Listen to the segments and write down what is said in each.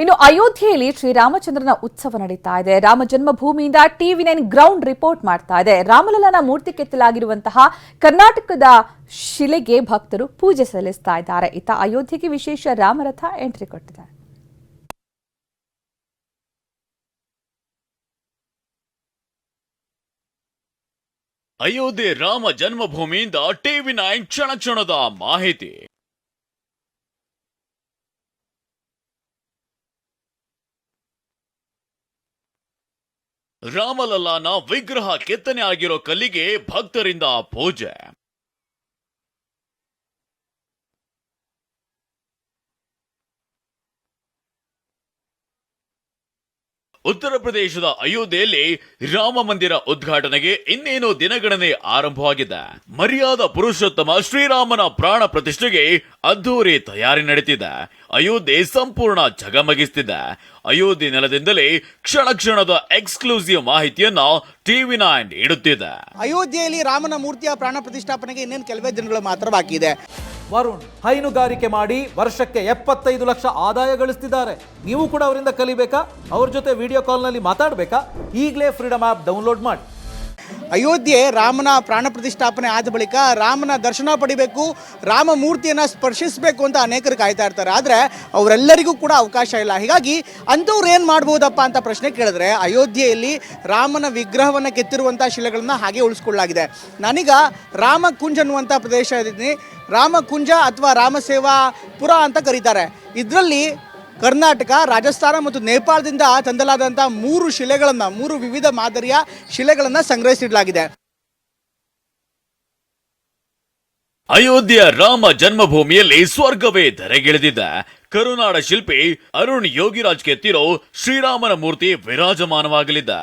ಇನ್ನು ಅಯೋಧ್ಯೆಯಲ್ಲಿ ಶ್ರೀರಾಮಚಂದ್ರನ ಉತ್ಸವ ನಡೀತಾ ಇದೆ. ರಾಮ ಜನ್ಮಭೂಮಿಯಿಂದ TV9 ಗ್ರೌಂಡ್ ರಿಪೋರ್ಟ್ ಮಾಡ್ತಾ ಇದೆ. ರಾಮಲಲ್ಲನ ಮೂರ್ತಿ ಕೆತ್ತಲಾಗಿರುವಂತಹ ಕರ್ನಾಟಕದ ಶಿಲೆಗೆ ಭಕ್ತರು ಪೂಜೆ ಸಲ್ಲಿಸ್ತಾ ಇದ್ದಾರೆ. ಇತ್ತ ಅಯೋಧ್ಯೆಗೆ ವಿಶೇಷ ರಾಮರಥ ಎಂಟ್ರಿ ಕೊಟ್ಟಿದೆ. ಅಯೋಧ್ಯೆ ರಾಮ ಜನ್ಮಭೂಮಿಯಿಂದ TV9 ಕ್ಷಣ ಕ್ಷಣದ ಮಾಹಿತಿ. ರಾಮಲಲ್ಲಾನ ವಿಗ್ರಹ ಕೆತ್ತನೆ ಆಗಿರೋ ಕಲ್ಲಿಗೆ ಭಕ್ತರಿಂದ ಪೂಜೆ. ಉತ್ತರ ಪ್ರದೇಶದ ಅಯೋಧ್ಯೆಯಲ್ಲಿ ರಾಮ ಮಂದಿರ ಉದ್ಘಾಟನೆಗೆ ಇನ್ನೇನು ದಿನಗಣನೆ ಆರಂಭವಾಗಿದೆ. ಮರ್ಯಾದ ಪುರುಷೋತ್ತಮ ಶ್ರೀರಾಮನ ಪ್ರಾಣ ಪ್ರತಿಷ್ಠೆಗೆ ಅದ್ದೂರಿ ತಯಾರಿ ನಡೆದಿದೆ. ಅಯೋಧ್ಯೆ ಸಂಪೂರ್ಣ ಝಗಮಗಿಸುತ್ತಿದೆ. ಅಯೋಧ್ಯೆ ನೆಲದಿಂದಲೇ ಕ್ಷಣ ಕ್ಷಣದ ಎಕ್ಸ್ಕ್ಲೂಸಿವ್ ಮಾಹಿತಿಯನ್ನ TV9 ನೀಡುತ್ತಿದೆ. ಅಯೋಧ್ಯೆಯಲ್ಲಿ ರಾಮನ ಮೂರ್ತಿಯ ಪ್ರಾಣ ಪ್ರತಿಷ್ಠಾಪನೆಗೆ ಇನ್ನೇನು ಕೆಲವೇ ದಿನಗಳು ಮಾತ್ರ ಬಾಕಿ ಇದೆ. ವರುಣ್ ಹೈನುಗಾರಿಕೆ ಮಾಡಿ ವರ್ಷಕ್ಕೆ 75 ಲಕ್ಷ ಆದಾಯ ಗಳಿಸ್ತಿದ್ದಾರೆ. ನೀವು ಕೂಡ ಅವರಿಂದ ಕಲಿಬೇಕಾ? ಅವ್ರ ಜೊತೆ ವಿಡಿಯೋ ಕಾಲ್ನಲ್ಲಿ ಮಾತಾಡಬೇಕಾ? ಈಗಲೇ ಫ್ರೀಡಮ್ ಆ್ಯಪ್ ಡೌನ್ಲೋಡ್ ಮಾಡಿ. ಅಯೋಧ್ಯೆ ರಾಮನ ಪ್ರಾಣ ಪ್ರತಿಷ್ಠಾಪನೆ ಆದ ಬಳಿಕ ರಾಮನ ದರ್ಶನ ಪಡಿಬೇಕು, ರಾಮ ಮೂರ್ತಿಯನ್ನು ಸ್ಪರ್ಶಿಸಬೇಕು ಅಂತ ಅನೇಕರು ಕಾಯ್ತಾ ಇರ್ತಾರೆ. ಆದರೆ ಅವರೆಲ್ಲರಿಗೂ ಕೂಡ ಅವಕಾಶ ಇಲ್ಲ. ಹೀಗಾಗಿ ಅಂಥವ್ರು ಏನು ಮಾಡ್ಬೋದಪ್ಪ ಅಂತ ಪ್ರಶ್ನೆ ಕೇಳಿದ್ರೆ, ಅಯೋಧ್ಯೆಯಲ್ಲಿ ರಾಮನ ವಿಗ್ರಹವನ್ನು ಕೆತ್ತಿರುವಂಥ ಶಿಲೆಗಳನ್ನು ಹಾಗೆ ಉಳಿಸ್ಕೊಳ್ಳಲಾಗಿದೆ. ನಾನೀಗ ರಾಮಕುಂಜ್ ಅನ್ನುವಂಥ ಪ್ರದೇಶ ಇದ್ದೀನಿ. ರಾಮಕುಂಜ ಅಥವಾ ರಾಮಸೇವಾಪುರ ಅಂತ ಕರೀತಾರೆ. ಇದರಲ್ಲಿ ಕರ್ನಾಟಕ, ರಾಜಸ್ಥಾನ ಮತ್ತು ನೇಪಾಳದಿಂದ ತಂದಲಾದಂಥ 3 ಶಿಲೆಗಳನ್ನು, 3 ವಿವಿಧ ಮಾದರಿಯ ಶಿಲೆಗಳನ್ನು ಸಂಗ್ರಹಿಸಿಡಲಾಗಿದೆ. ಅಯೋಧ್ಯೆಯ ರಾಮ ಜನ್ಮಭೂಮಿಯಲ್ಲಿ ಸ್ವರ್ಗವೇ ಧರೆಗಿಳಿದಿದೆ. ಕರುನಾಡ ಶಿಲ್ಪಿ ಅರುಣ್ ಯೋಗಿರಾಜ್ ಕೆತ್ತಿರೋ ಶ್ರೀರಾಮನ ಮೂರ್ತಿ ವಿರಾಜಮಾನವಾಗಲಿದೆ.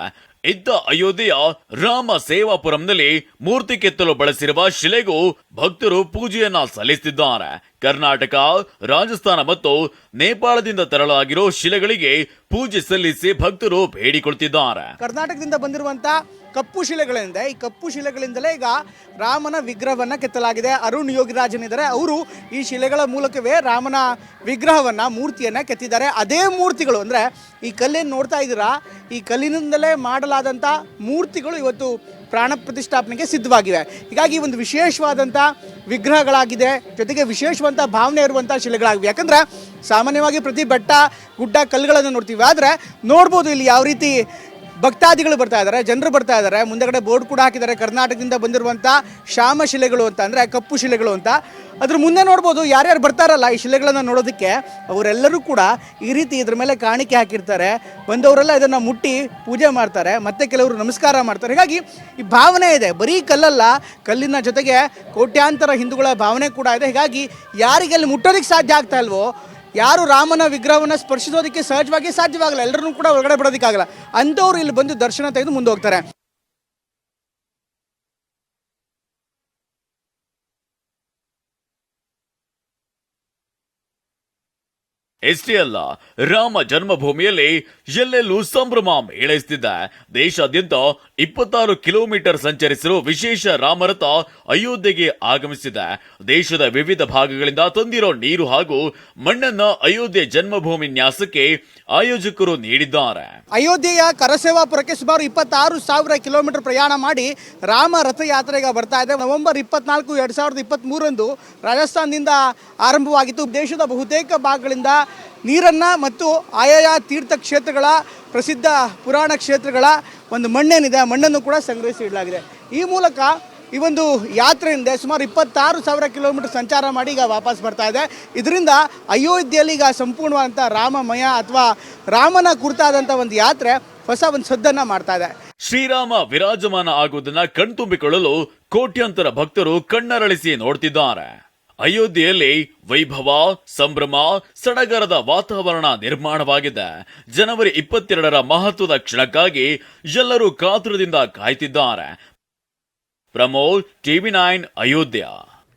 ಇದ್ದ ಅಯೋಧ್ಯೆಯ ರಾಮ ಸೇವಾಪುರಂನಲ್ಲಿ ಮೂರ್ತಿ ಕೆತ್ತಲು ಬಳಸಿರುವ ಶಿಲೆಗೂ ಭಕ್ತರು ಪೂಜೆಯನ್ನ ಸಲ್ಲಿಸುತ್ತಿದ್ದಾರೆ. ಕರ್ನಾಟಕ, ರಾಜಸ್ಥಾನ ಮತ್ತು ನೇಪಾಳದಿಂದ ತರಲಾಗಿರೋ ಶಿಲೆಗಳಿಗೆ ಪೂಜೆ ಸಲ್ಲಿಸಿ ಭಕ್ತರು ಬೇಡಿಕೊಳ್ತಿದ್ದಾರೆ. ಕರ್ನಾಟಕದಿಂದ ಬಂದಿರುವಂತಹ ಕಪ್ಪು ಶಿಲೆಗಳಿಂದ, ಈ ಕಪ್ಪು ಶಿಲೆಗಳಿಂದಲೇ ಈಗ ರಾಮನ ವಿಗ್ರಹವನ್ನ ಕೆತ್ತಲಾಗಿದೆ. ಅರುಣ್ ಯೋಗಿರಾಜನಿದ್ದಾರೆ, ಅವರು ಈ ಶಿಲೆಗಳ ಮೂಲಕವೇ ರಾಮನ ವಿಗ್ರಹವನ್ನ, ಮೂರ್ತಿಯನ್ನ ಕೆತ್ತಿದ್ದಾರೆ. ಅದೇ ಮೂರ್ತಿಗಳು ಅಂದ್ರೆ ಈ ಕಲ್ಲೇನು ನೋಡ್ತಾ ಇದ್ದೀರಾ, ಈ ಕಲ್ಲಿನಿಂದಲೇ ಮಾಡಲಾದಂಥ ಮೂರ್ತಿಗಳು ಇವತ್ತು ಪ್ರಾಣ ಪ್ರತಿಷ್ಠಾಪನೆಗೆ ಸಿದ್ಧವಾಗಿವೆ. ಹೀಗಾಗಿ ಒಂದು ವಿಶೇಷವಾದಂಥ ವಿಗ್ರಹಗಳಾಗಿದೆ, ಜೊತೆಗೆ ವಿಶೇಷವಂತ ಭಾವನೆ ಇರುವಂಥ ಶಿಲೆಗಳಾಗಿವೆ. ಯಾಕಂದ್ರೆ ಸಾಮಾನ್ಯವಾಗಿ ಪ್ರತಿ ಬೆಟ್ಟ, ಗುಡ್ಡ, ಕಲ್ಲುಗಳನ್ನು ನೋಡ್ತೀವಿ. ಆದರೆ ನೋಡ್ಬೋದು ಇಲ್ಲಿ ಯಾವ ರೀತಿ ಭಕ್ತಾದಿಗಳು ಬರ್ತಾ ಇದ್ದಾರೆ, ಜನರು ಬರ್ತಾ ಇದ್ದಾರೆ. ಮುಂದೆಗಡೆ ಬೋರ್ಡ್ ಕೂಡ ಹಾಕಿದ್ದಾರೆ, ಕರ್ನಾಟಕದಿಂದ ಬಂದಿರುವಂಥ ಶ್ಯಾಮ ಶಿಲೆಗಳು ಅಂತ, ಅಂದರೆ ಕಪ್ಪು ಶಿಲೆಗಳು ಅಂತ. ಅದ್ರ ಮುಂದೆ ನೋಡ್ಬೋದು ಯಾರ್ಯಾರು ಬರ್ತಾರಲ್ಲ ಈ ಶಿಲೆಗಳನ್ನು ನೋಡೋದಕ್ಕೆ, ಅವರೆಲ್ಲರೂ ಕೂಡ ಈ ರೀತಿ ಇದ್ರ ಮೇಲೆ ಕಾಣಿಕೆ ಹಾಕಿರ್ತಾರೆ. ಬಂದವರೆಲ್ಲ ಇದನ್ನು ಮುಟ್ಟಿ ಪೂಜೆ ಮಾಡ್ತಾರೆ, ಮತ್ತೆ ಕೆಲವರು ನಮಸ್ಕಾರ ಮಾಡ್ತಾರೆ. ಹೀಗಾಗಿ ಈ ಭಾವನೆ ಇದೆ, ಬರೀ ಕಲ್ಲಲ್ಲ, ಕಲ್ಲಿನ ಜೊತೆಗೆ ಕೋಟ್ಯಾಂತರ ಹಿಂದೂಗಳ ಭಾವನೆ ಕೂಡ ಇದೆ. ಹೀಗಾಗಿ ಯಾರಿಗೆ ಅಲ್ಲಿ ಮುಟ್ಟೋದಕ್ಕೆ ಸಾಧ್ಯ ಆಗ್ತಾ ಇಲ್ವೋ, ಯಾರು ರಾಮನ ವಿಗ್ರಹವನ್ನು ಸ್ಪರ್ಶಿಸೋದಕ್ಕೆ ಸಹಜವಾಗಿ ಸಾಧ್ಯವಾಗಲ್ಲ, ಎಲ್ಲರನ್ನೂ ಕೂಡ ಒಳಗಡೆ ಬಿಡೋದಕ್ಕಾಗಲ್ಲ, ಅಂಥವ್ರು ಇಲ್ಲಿ ಬಂದು ದರ್ಶನ ತೆಗೆದು ಮುಂದೆ ಹೋಗ್ತಾರೆ. ಎಷ್ಟೇ ಅಲ್ಲ, ರಾಮ ಜನ್ಮಭೂಮಿಯಲ್ಲಿ ಎಲ್ಲೆಲ್ಲೂ ಸಂಭ್ರಮ ಮೇಳೈಸುತ್ತಿದೆ. ದೇಶಾದ್ಯಂತ 26 ಕಿಲೋಮೀಟರ್ ಸಂಚರಿಸಿರುವ ವಿಶೇಷ ರಾಮರಥ ಅಯೋಧ್ಯೆಗೆ ಆಗಮಿಸಿದೆ. ದೇಶದ ವಿವಿಧ ಭಾಗಗಳಿಂದ ತಂದಿರೋ ನೀರು ಹಾಗೂ ಮಣ್ಣನ್ನ ಅಯೋಧ್ಯೆ ಜನ್ಮಭೂಮಿ ನ್ಯಾಸಕ್ಕೆ ಆಯೋಜಕರು ನೀಡಿದ್ದಾರೆ. ಅಯೋಧ್ಯೆಯ ಕರಸೇವಾಪುರಕ್ಕೆ ಸುಮಾರು 26,000 ಕಿಲೋಮೀಟರ್ ಪ್ರಯಾಣ ಮಾಡಿ ರಾಮ ರಥಯಾತ್ರೆಗೆ ಬರ್ತಾ ಇದೆ. ನವೆಂಬರ್ 24, 2023 ರಾಜಸ್ಥಾನದಿಂದ ಆರಂಭವಾಗಿತ್ತು. ದೇಶದ ಬಹುತೇಕ ಭಾಗಗಳಿಂದ ನೀರನ್ನು ಮತ್ತು ಆಯಾಯ ತೀರ್ಥ ಕ್ಷೇತ್ರಗಳ, ಪ್ರಸಿದ್ಧ ಪುರಾಣ ಕ್ಷೇತ್ರಗಳ ಒಂದು ಮಣ್ಣೇನಿದೆ, ಆ ಮಣ್ಣನ್ನು ಕೂಡ ಸಂಗ್ರಹಿಸಿ ಇಡಲಾಗಿದೆ. ಈ ಮೂಲಕ ಈ ಒಂದು ಯಾತ್ರೆಯಿಂದ ಸುಮಾರು 26,000 ಕಿಲೋಮೀಟರ್ ಸಂಚಾರ ಮಾಡಿ ಈಗ ವಾಪಸ್ ಬರ್ತಾ ಇದೆ. ಇದರಿಂದ ಅಯೋಧ್ಯೆಯಲ್ಲಿ ಈಗ ಸಂಪೂರ್ಣವಾದಂಥ ರಾಮಮಯ ಅಥವಾ ರಾಮನ ಕುರಿತಾದಂಥ ಒಂದು ಯಾತ್ರೆ ಹೊಸ ಒಂದು ಸದ್ದನ್ನು ಮಾಡ್ತಾ ಇದೆ. ಶ್ರೀರಾಮ ವಿರಾಜಮಾನ ಆಗುವುದನ್ನ ಕಣ್ತುಂಬಿಕೊಳ್ಳಲು ಕೋಟ್ಯಾಂತರ ಭಕ್ತರು ಕಣ್ಣರಳಿಸಿ ನೋಡ್ತಿದ್ದಾರೆ. ಅಯೋಧ್ಯೆಯಲ್ಲಿ ವೈಭವ, ಸಂಭ್ರಮ, ಸಡಗರದ ವಾತಾವರಣ ನಿರ್ಮಾಣವಾಗಿದೆ. ಜನವರಿ 22ರ ಮಹತ್ವದ ಕ್ಷಣಕ್ಕಾಗಿ ಎಲ್ಲರೂ ಕಾತುರದಿಂದ ಕಾಯ್ತಿದ್ದಾರೆ. ಪ್ರಮೋದ್, TV9 ಅಯೋಧ್ಯ.